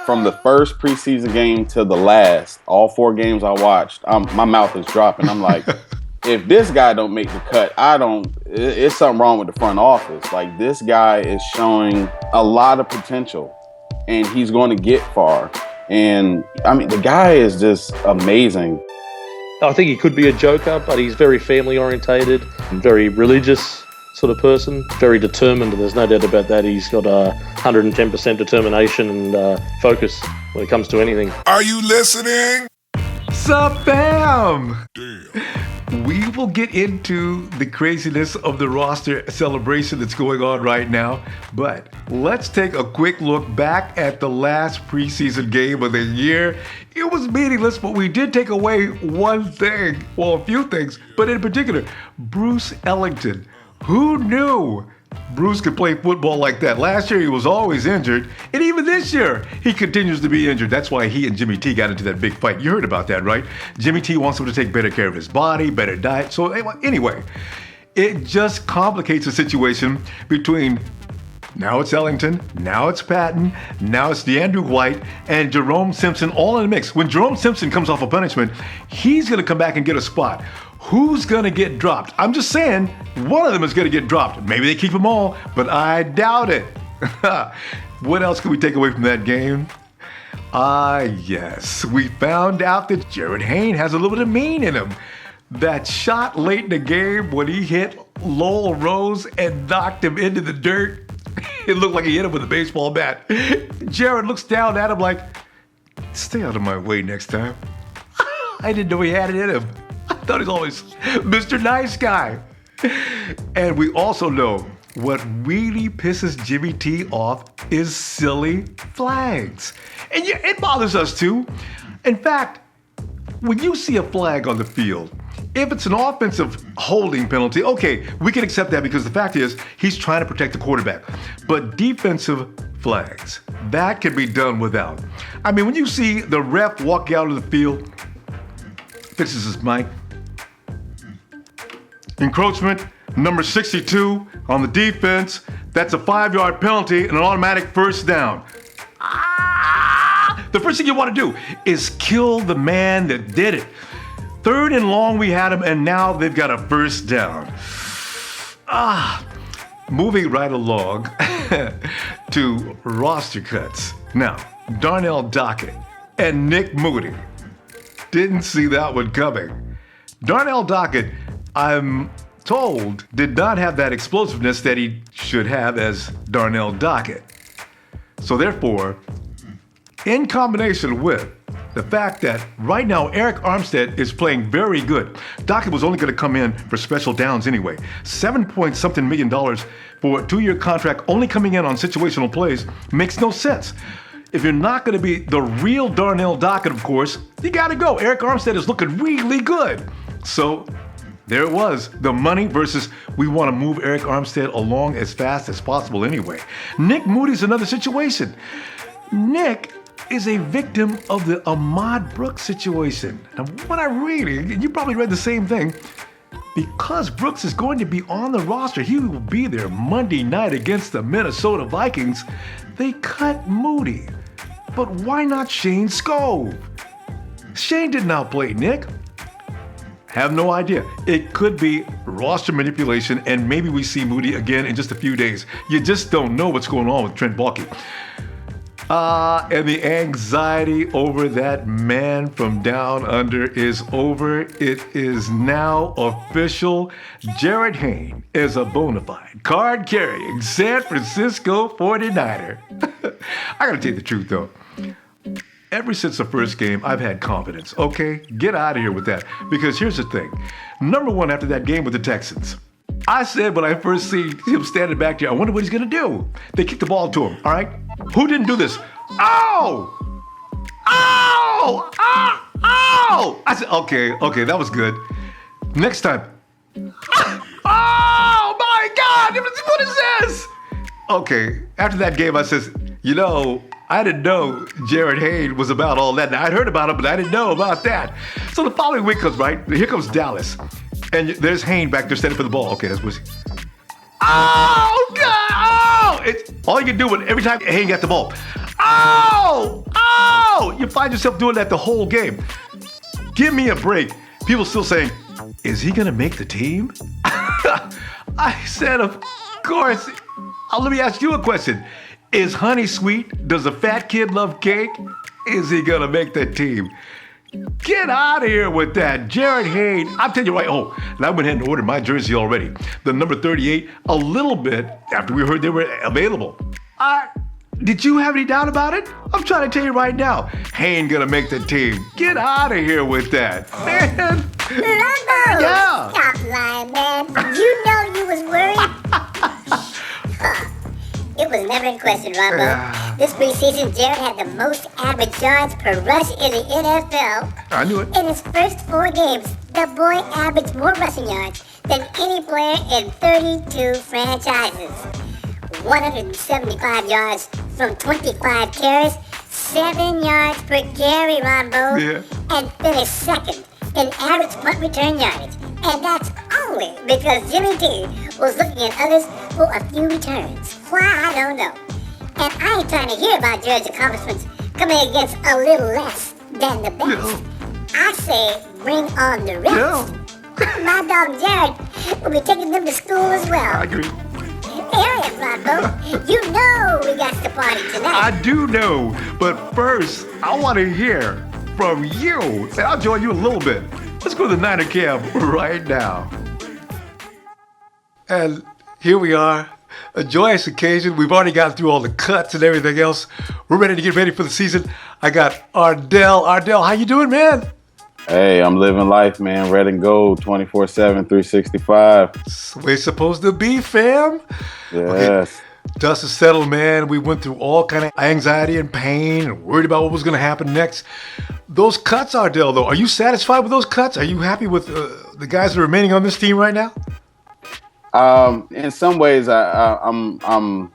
from the first preseason game to the last, all 4 games I watched, my mouth is dropping. I'm like, if this guy don't make the cut, it's something wrong with the front office. Like, this guy is showing a lot of potential, and he's going to get far. And, I mean, the guy is just amazing. I think he could be a joker, but he's very family-orientated, very religious sort of person, very determined, and there's no doubt about that. He's got 110% determination and focus when it comes to anything. Are you listening? Sup, fam? Damn. We will get into the craziness of the roster celebration that's going on right now, but let's take a quick look back at the last preseason game of the year. It was meaningless, but we did take away one thing, well, a few things, but in particular, Bruce Ellington. Who knew Bruce could play football like that? Last year, he was always injured, and even this year, he continues to be injured. That's why he and Jimmy T got into that big fight. You heard about that, right? Jimmy T wants him to take better care of his body, better diet. So anyway, it just complicates the situation between now it's Ellington, now it's Patton, now it's DeAndrew White, and Jerome Simpson all in the mix. When Jerome Simpson comes off a punishment, he's going to come back and get a spot. Who's going to get dropped? I'm just saying, one of them is going to get dropped. Maybe they keep them all, but I doubt it. What else can we take away from that game? Yes, we found out that Jarryd Hayne has a little bit of mean in him. That shot late in the game when he hit Lowell Rose and knocked him into the dirt, it looked like he hit him with a baseball bat. Jarryd looks down at him like, stay out of my way next time. I didn't know he had it in him. I thought he's always Mr. Nice Guy. And we also know what really pisses Jimmy T off is silly flags. And yeah, it bothers us too. In fact, when you see a flag on the field, if it's an offensive holding penalty, okay, we can accept that because the fact is he's trying to protect the quarterback. But defensive flags, that can be done without. I mean, when you see the ref walk out of the field, fixes his mic. Encroachment, number 62 on the defense. That's a 5-yard penalty and an automatic first down. The first thing you want to do is kill the man that did it. 3rd and long, we had him, and now they've got a first down. Moving right along to roster cuts. Now, Darnell Dockett and Nick Moody. Didn't see that one coming. Darnell Dockett, I'm told, did not have that explosiveness that he should have as Darnell Dockett. So therefore, in combination with the fact that right now Arik Armstead is playing very good. Dockett was only going to come in for special downs anyway. $7-point-something million for a 2-year contract only coming in on situational plays makes no sense. If you're not going to be the real Darnell Dockett, of course, you got to go. Arik Armstead is looking really good. So there it was, the money versus we want to move Arik Armstead along as fast as possible anyway. Nick Moody's another situation. Nick is a victim of the Ahmad Brooks situation. Now, what I read, and you probably read the same thing, because Brooks is going to be on the roster, he will be there Monday night against the Minnesota Vikings, they cut Moody. But why not Shane Skov? Shane didn't outplay Nick. Have no idea. It could be roster manipulation, and maybe we see Moody again in just a few days. You just don't know what's going on with Trent Baalke. And the anxiety over that man from down under is over. It is now official. Jarryd Hayne is a bona fide card-carrying San Francisco 49er. I gotta tell you the truth, though. Ever since the first game, I've had confidence. Okay, get out of here with that. Because here's the thing. Number one, after that game with the Texans, I said when I first see him standing back there, I wonder what he's gonna do. They kicked the ball to him, all right? Who didn't do this? Oh! Oh! Oh! Oh! I said, okay, that was good. Next time. Oh my God! What is this? Okay, after that game, I says, I didn't know Jarryd Hayne was about all that. Now, I'd heard about him, but I didn't know about that. So the following week comes, right? Here comes Dallas. And there's Hayne back there standing for the ball. Okay, that's what. Oh, God! Oh! It's all you can do when every time Hayne got the ball. Oh! No, you find yourself doing that the whole game. Give me a break. People still saying, is he going to make the team? I said, of course. Let me ask you a question. Is Honey sweet? Does a fat kid love cake? Is he going to make the team? Get out of here with that. Jarryd Hayne. I'll tell you right. Oh, and I went ahead and ordered my jersey already. The number 38, a little bit after we heard they were available. Did you have any doubt about it? I'm trying to tell you right now. Hayne gonna make the team. Get out of here with that. Man. Ronbo! Yeah. Stop lying, man. You know you was worried. It was never in question, Ronbo. This preseason, Jarryd had the most average yards per rush in the NFL. I knew it. In his first 4 games, the boy averaged more rushing yards than any player in 32 franchises. 175 yards from 25 carries, 7 yards per carry, Ronbo, and finished second in average punt return yardage. And that's only because Jimmy T was looking at others for a few returns. Why, I don't know. And I ain't trying to hear about Jarryd's accomplishments coming against a little less than the best. I say bring on the rest. My dog Jarryd will be taking them to school as well. I agree. Hey, Ronbo, you know we got to party tonight. I do know, but first, I want to hear from you. And I'll join you a little bit. Let's go to the Niner camp right now. And here we are, a joyous occasion. We've already gotten through all the cuts and everything else. We're ready to get ready for the season. I got Ardell. Ardell, how you doing, man? Hey, I'm living life, man. Red and gold, 24/7, 365. That's the way it's supposed to be, fam. Yes. Okay. Dust is settled, man. We went through all kind of anxiety and pain and worried about what was going to happen next. Those cuts, Ardell, though, are you satisfied with those cuts? Are you happy with the guys that are remaining on this team right now? In some ways, I'm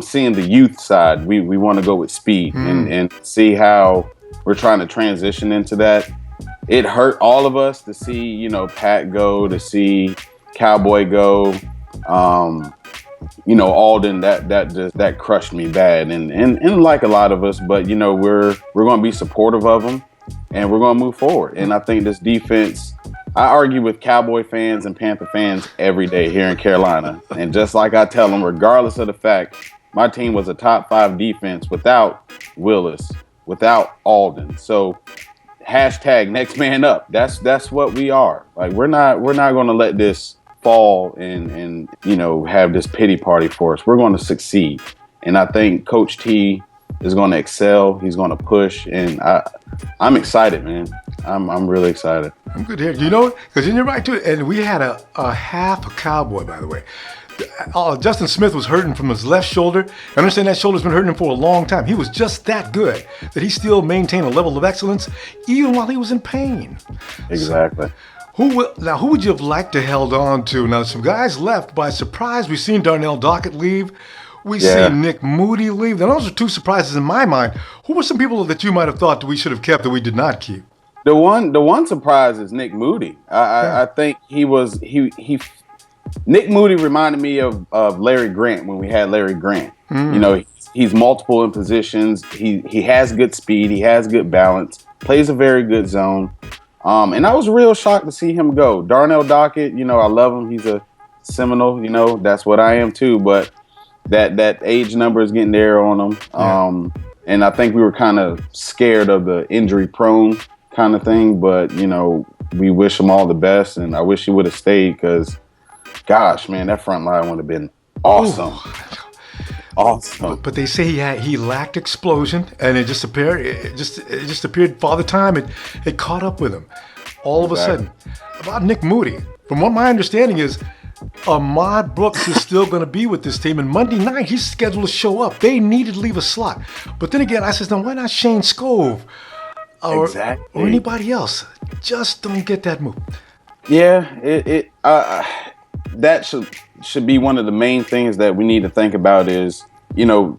seeing the youth side. We want to go with speed and see how we're trying to transition into that. It hurt all of us to see, Pat go, to see Cowboy go. Alden, that crushed me bad, and like a lot of us, but we're going to be supportive of them, and we're going to move forward. And I think this defense, I argue with Cowboy fans and Panther fans every day here in Carolina, and just like I tell them, regardless of the fact, my team was a top 5 defense without Willis, without Alden. So hashtag next man up. That's what we are. Like we're not going to let this fall and have this pity party for us. We're going to succeed, and I think Coach T is going to excel. He's going to push, and I'm excited, man. I'm really excited. I'm good here. You know, because you're right too. And we had a half a Cowboy, by the way. Justin Smith was hurting from his left shoulder. I understand that shoulder's been hurting him for a long time. He was just that good that he still maintained a level of excellence even while he was in pain. Exactly. Who would you have liked to held on to? Now, some guys left by surprise. We've seen Darnell Dockett leave. We've seen Nick Moody leave. Now, those are 2 surprises in my mind. Who were some people that you might have thought that we should have kept that we did not keep? The one surprise is Nick Moody. I think Nick Moody reminded me of Larry Grant when we had Larry Grant. He's multiple in positions. He has good speed. He has good balance. Plays a very good zone. And I was real shocked to see him go. Darnell Dockett, I love him. He's a Seminole, that's what I am too. But that age number is getting there on him. And I think we were kind of scared of the injury prone kind of thing. But, we wish him all the best. And I wish he would have stayed because, gosh, man, that front line would have been awesome. Ooh. Awesome. But they say he lacked explosion, and it just appeared. It just appeared. Father Time it caught up with him, all of a sudden. About Nick Moody, from what my understanding is, Ahmad Brooks is still going to be with this team, and Monday night he's scheduled to show up. They needed to leave a slot, but then again, I said, now why not Shane Scove or anybody else? Just don't get that move. Yeah, that should be one of the main things that we need to think about is,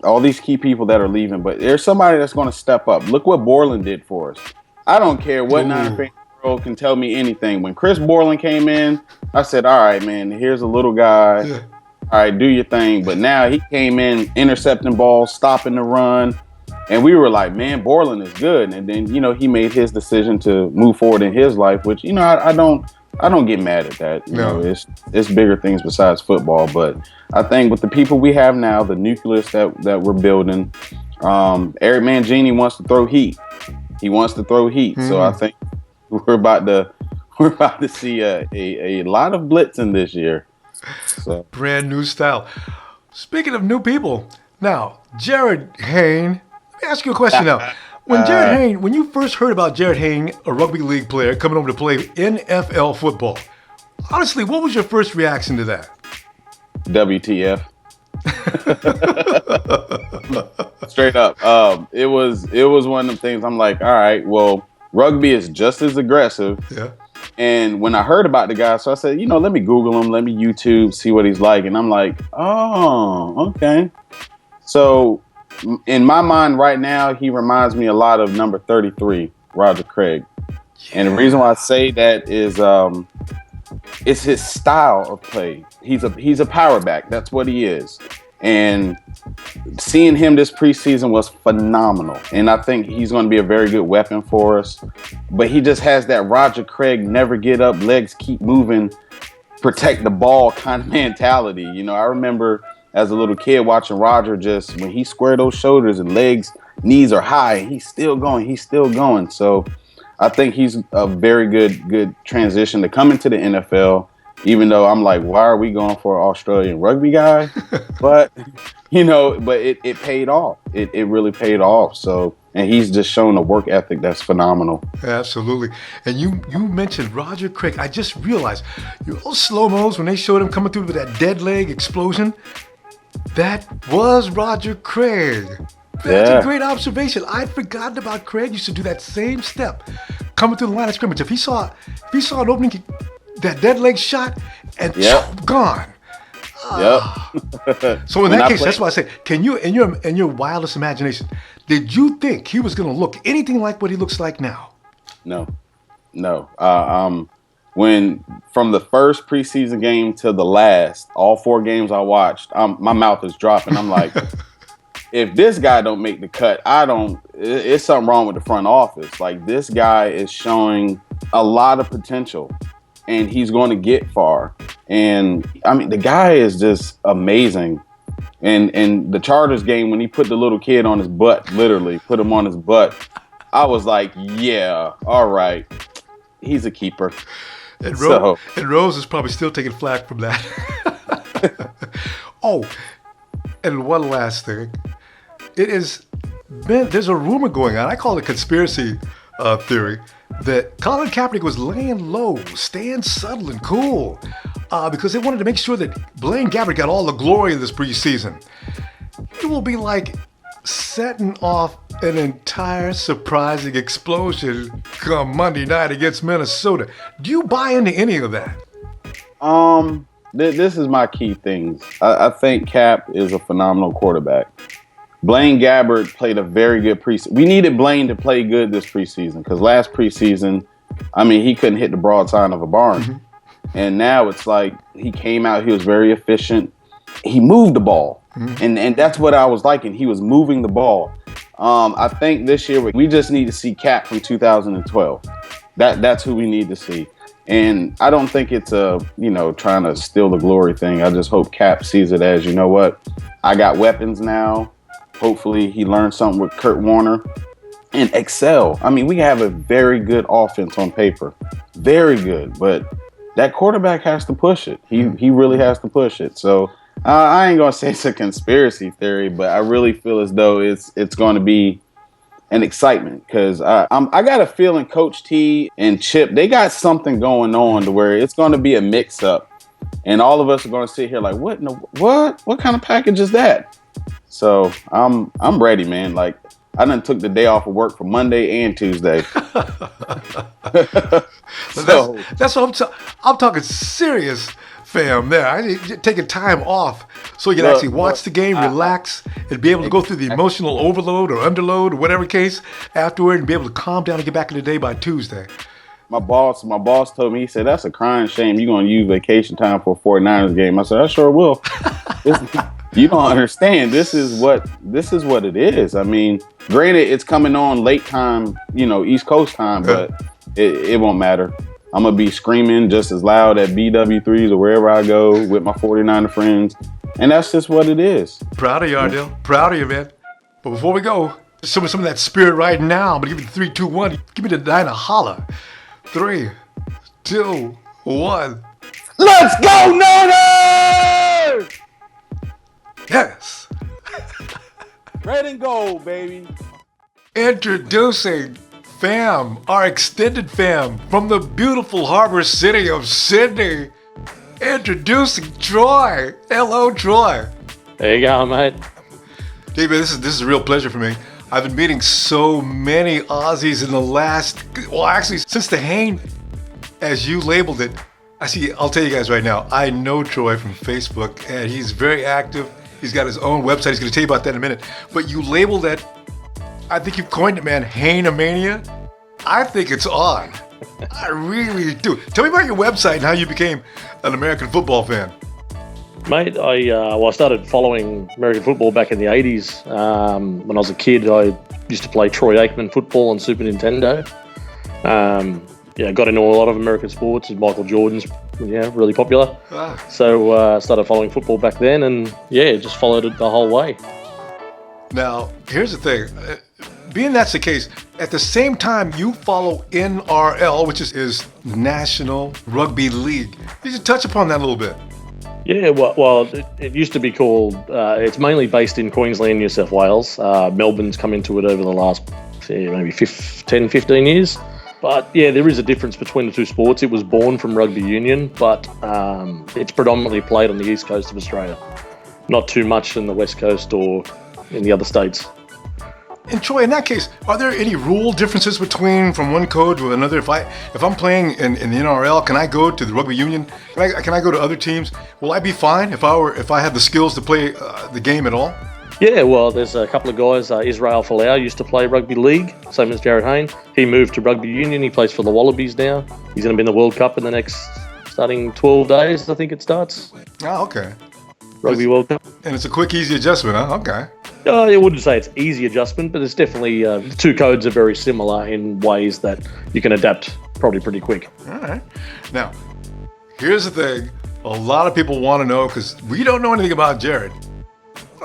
all these key people that are leaving, but there's somebody that's going to step up. Look what Borland did for us. I don't care what Niner fan can tell me anything. When Chris Borland came in, I said, all right, man, here's a little guy. Yeah. All right, do your thing. But now he came in intercepting balls, stopping the run. And we were like, man, Borland is good. And then, he made his decision to move forward in his life, which, I don't get mad at that. You know, it's bigger things besides football. But I think with the people we have now, the nucleus that we're building, Eric Mangini wants to throw heat. He wants to throw heat. So I think we're about to see a lot of blitzing this year. So. Brand new style. Speaking of new people, now, Jarryd Hayne. Let me ask you a question now. When you first heard about Jarryd Hayne, a rugby league player coming over to play NFL football, honestly, what was your first reaction to that? WTF. Straight up. It was one of them things I'm like, all right, well, rugby is just as aggressive. Yeah. And when I heard about the guy, so I said, let me Google him, let me YouTube, see what he's like. And I'm like, oh, okay. So in my mind right now, he reminds me a lot of number 33, Roger Craig. Yeah. And the reason why I say that is it's his style of play. He's a power back. That's what he is. And seeing him this preseason was phenomenal. And I think he's going to be a very good weapon for us. But he just has that Roger Craig, never get up, legs keep moving, protect the ball kind of mentality. I remember as a little kid watching Roger, just when he squared those shoulders and legs, knees are high, and he's still going. So I think he's a very good transition to come into the NFL, even though I'm like, why are we going for an Australian rugby guy? But, it paid off. It really paid off. So, and he's just shown a work ethic that's phenomenal. Absolutely. And you mentioned Roger Craig. I just realized, those slow-mos, when they showed him coming through with that dead leg explosion, that was Roger Craig. That's a great observation. I'd forgotten about Craig. Used to do that same step, coming through the line of scrimmage. If he saw an opening, that dead leg shot, and gone. So in that case, that's why I say, can you, in your wildest imagination, did you think he was going to look anything like what he looks like now? No. When from the first preseason game to the last, all 4 games I watched, my mouth is dropping. I'm like, if this guy don't make the cut, it's something wrong with the front office. Like, this guy is showing a lot of potential, and he's going to get far. And I mean, the guy is just amazing. And the Chargers game, when he put the little kid on his butt, literally put him on his butt, I was like, yeah, all right, he's a keeper. And Rose is probably still taking flack from that. Oh, and one last thing. There's a rumor going on. I call it a conspiracy theory that Colin Kaepernick was laying low, staying subtle and cool, because they wanted to make sure that Blaine Gabbert got all the glory of this preseason. It will be like setting off an entire surprising explosion come Monday night against Minnesota. Do you buy into any of that? This is my key things. I think Cap is a phenomenal quarterback. Blaine Gabbert played a very good preseason. We needed Blaine to play good this preseason because last preseason, I mean, he couldn't hit the broadside of a barn. Mm-hmm. And now it's like he came out, he was very efficient. He moved the ball. Mm-hmm. And that's what I was liking. He was moving the ball. I think this year we just need to see Cap from 2012. That's who we need to see. And I don't think it's trying to steal the glory thing. I just hope Cap sees it as, you know what, I got weapons now. Hopefully he learned something with Kurt Warner and excel. I mean, we have a very good offense on paper. Very good. But that quarterback has to push it. He really has to push it. So I ain't going to say it's a conspiracy theory, but I really feel as though it's going to be an excitement because I got a feeling Coach T and Chip, they got something going on to where it's going to be a mix-up. And all of us are going to sit here like, what kind of package is that? So I'm ready, man. Like, I done took the day off of work for Monday and Tuesday. So that's what I'm talking serious, fam. There, I need taking time off so you can actually watch the game, relax, and be able to go through the emotional overload or underload or whatever case afterward, and be able to calm down and get back in the day by Tuesday. My boss told me, he said, that's a crying shame you're going to use vacation time for a 49ers game. I said, I sure will. You don't understand. This is what it is. I mean, granted, it's coming on late time, East Coast time, but it won't matter. I'm gonna be screaming just as loud at BW3s or wherever I go with my 49er friends, and that's just what it is. Proud of you, Ardell. Proud of you, man. But before we go, some of that spirit right now. I'm gonna give you the 3, 2, 1. Give me the Dinah holla. 3, 2, 1. Let's go, Niners! Yes. Red and gold, baby. Introducing fam, our extended fam from the beautiful harbor city of Sydney. Introducing Troy. Hello, Troy. There you go, mate. David, this is a real pleasure for me. I've been meeting so many Aussies in the actually, since the Hayne, as you labeled it. I'll tell you guys right now, I know Troy from Facebook, and he's very active. He's got his own website. He's going to tell you about that in a minute. But you labeled that, I think you've coined it, man, Hayne-mania. I think it's on. I really do. Tell me about your website and how you became an American football fan. Mate, I started following American football back in the 80s. When I was a kid, I used to play Troy Aikman football on Super Nintendo. Got into a lot of American sports. Michael Jordan's really popular. So started following football back then, and just followed it the whole way. Now, here's the thing. Being that's the case, at the same time you follow NRL, which is National Rugby League. Did you touch upon that a little bit? Yeah, well, it used to be called, it's mainly based in Queensland, New South Wales. Melbourne's come into it over the last maybe 10, 15 years. But there is a difference between the two sports. It was born from rugby union, but it's predominantly played on the east coast of Australia. Not too much in the west coast or in the other states. And Troy, in that case, are there any rule differences from one code to another? If I'm playing in the NRL, can I go to the rugby union? Can I go to other teams? Will I be fine if I had the skills to play the game at all? Yeah, well, there's a couple of guys. Israel Folau used to play rugby league, same as Jarryd Hayne. He moved to rugby union. He plays for the Wallabies now. He's going to be in the World Cup in the next, starting 12 days, I think it starts. Oh, okay. Rugby World Cup. And it's a quick, easy adjustment, huh? Okay. I wouldn't say it's easy adjustment, but it's definitely, the two codes are very similar in ways that you can adapt probably pretty quick. All right. Now, here's the thing. A lot of people want to know, because we don't know anything about Jarryd.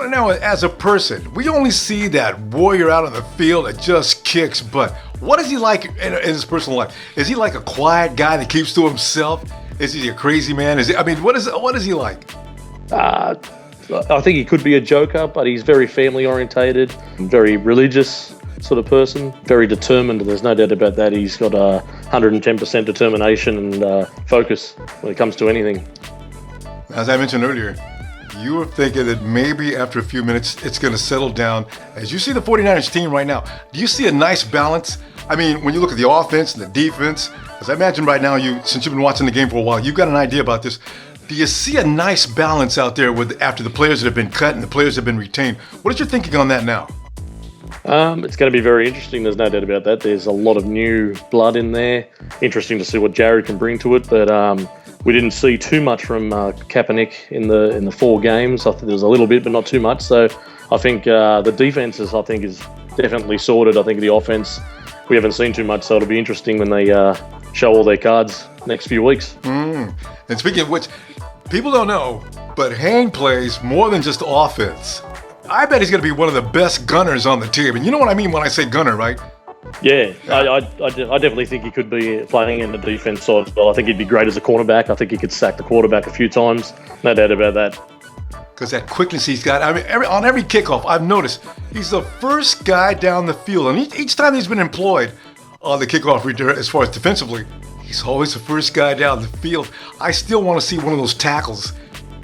Now, as a person, we only see that warrior out on the field that just kicks butt. What is he like in his personal life? Is he like a quiet guy that keeps to himself? Is he a crazy man? What is he like? I think he could be a joker, but he's very family orientated, very religious sort of person, very determined. There's no doubt about that. He's got 110% determination and focus when it comes to anything. As I mentioned earlier, you were thinking that maybe after a few minutes it's going to settle down. As you see the 49ers team right now, do you see a nice balance? I mean, when you look at the offense and the defense, as I imagine right now, since you've been watching the game for a while, you've got an idea about this. Do you see a nice balance out there after the players that have been cut and the players that have been retained? What is your thinking on that now? It's going to be very interesting. There's no doubt about that. There's a lot of new blood in there. Interesting to see what Jarryd can bring to it. But we didn't see too much from Kaepernick in the 4 games. I think there was a little bit, but not too much. So I think the defenses, is definitely sorted. I think the offense, we haven't seen too much. So it'll be interesting when they show all their cards next few weeks. And speaking of which, people don't know, but Hayne plays more than just offense. I bet he's going to be one of the best gunners on the team. And you know what I mean when I say gunner, right? Yeah, I definitely think he could be playing in the defense side as well. I think he'd be great as a cornerback. I think he could sack the quarterback a few times. No doubt about that. Because that quickness he's got, I mean, on every kickoff, I've noticed he's the first guy down the field. And each time he's been employed on the kickoff return, as far as defensively, he's always the first guy down the field. I still want to see one of those tackles,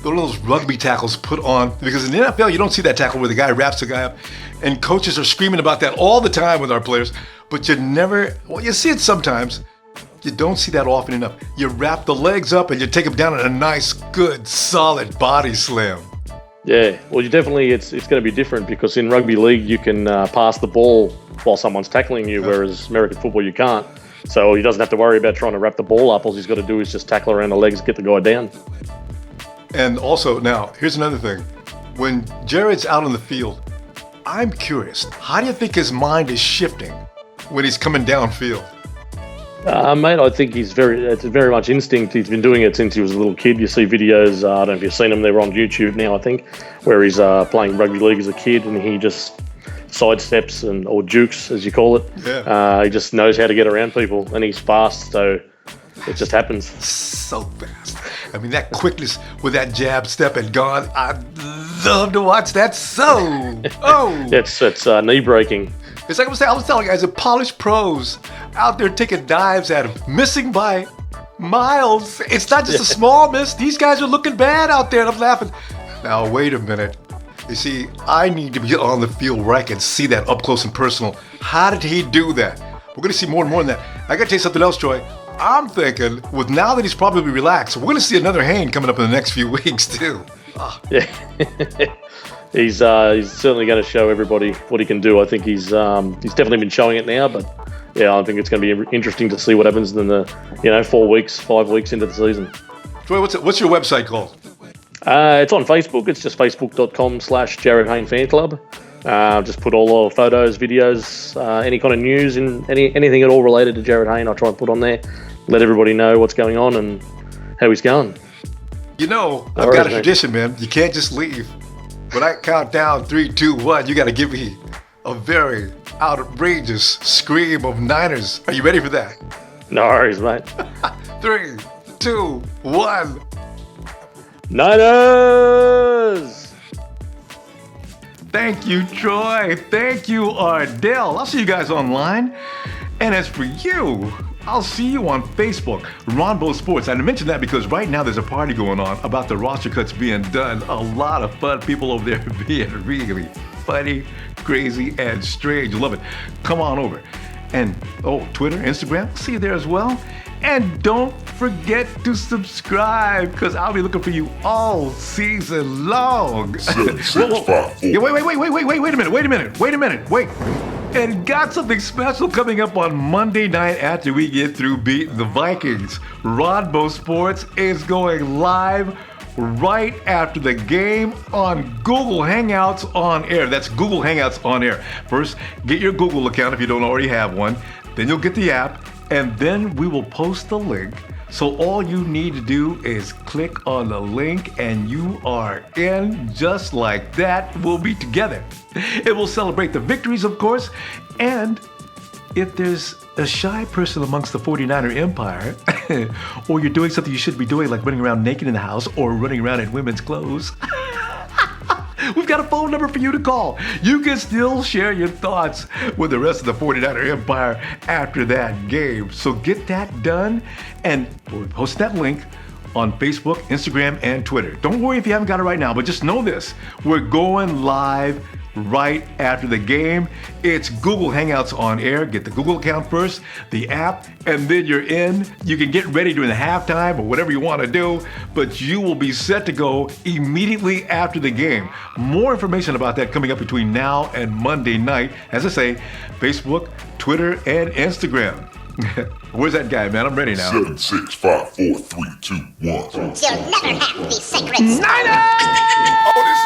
one of those rugby tackles put on, because in the NFL, you don't see that tackle where the guy wraps the guy up. And coaches are screaming about that all the time with our players, but you see it sometimes. You don't see that often enough. You wrap the legs up and you take them down in a nice, good, solid body slam. Yeah, well, it's going to be different because in rugby league, you can pass the ball while someone's tackling you, whereas American football, you can't. So he doesn't have to worry about trying to wrap the ball up. All he's got to do is just tackle around the legs, get the guy down. And also, now, here's another thing. when Jarryd's out on the field, I'm curious, how do you think his mind is shifting when he's coming downfield? Mate, I think it's very much instinct. He's been doing it since he was a little kid. You see videos, I don't know if you've seen them, they're on YouTube now, I think, where he's playing rugby league as a kid and he just sidesteps or jukes, as you call it. Yeah. He just knows how to get around people and he's fast, so it just happens. So fast. I mean, that quickness with that jab step and gone, I'd love to watch that. It's knee breaking. It's like I was telling you guys, the polished pros out there taking dives at him, missing by miles. It's not just a small miss. These guys are looking bad out there, and I'm laughing. Now, wait a minute. You see, I need to be on the field where I can see that up close and personal. How did he do that? We're going to see more and more than that. I got to tell you something else, Troy. I'm thinking, with now that he's probably relaxed, we're going to see another Hayne coming up in the next few weeks, too. Oh. Yeah. He's certainly going to show everybody what he can do. I think he's definitely been showing it now, but yeah, I think it's going to be interesting to see what happens in the 5 weeks into the season. Troy, what's your website called? It's on Facebook. It's just facebook.com/Jarryd Hayne Fan Club. Just put all our photos, videos, any kind of news and anything at all related to Jarryd Hayne. I try and put on there, let everybody know what's going on and how he's going. I've got a tradition, man. You can't just leave. When I count down 3, 2, 1, you got to give me a very outrageous scream of Niners. Are you ready for that? No worries, mate. 3, 2, 1. Niners! Thank you, Troy. Thank you, Ardell. I'll see you guys online. And as for you, I'll see you on Facebook, Ronbo Sports. And I mention that because right now there's a party going on about the roster cuts being done. A lot of fun. People over there being really funny, crazy, and strange. Love it. Come on over. And, Twitter, Instagram, see you there as well. And don't forget to subscribe, because I'll be looking for you all season long. 7, 6, 5, 4. Yeah, wait a minute. And got something special coming up on Monday night after we get through beating the Vikings. Ronbo Sports is going live right after the game on Google Hangouts on Air. That's Google Hangouts on Air. First, get your Google account if you don't already have one. Then you'll get the app, and then we will post the link. So all you need to do is click on the link and you are in. Just like that, we'll be together. It will celebrate the victories, of course, and if there's a shy person amongst the 49er empire, or you're doing something you shouldn't be doing, like running around naked in the house or running around in women's clothes, we've got a phone number for you to call. You can still share your thoughts with the rest of the 49er empire after that game. So get that done, and we'll post that link on Facebook, Instagram, and Twitter. Don't worry if you haven't got it right now, but just know this. We're going live right after the game. It's Google Hangouts on Air. Get the Google account first, the app, and then you're in. You can get ready during the halftime or whatever you want to do, but you will be set to go immediately after the game. More information about that coming up between now and Monday night. As I say, Facebook, Twitter, and Instagram. Where's that guy, man? I'm ready now. 7, 6, 5, 4, 3, 2, 1. You'll never have the sacred Niners!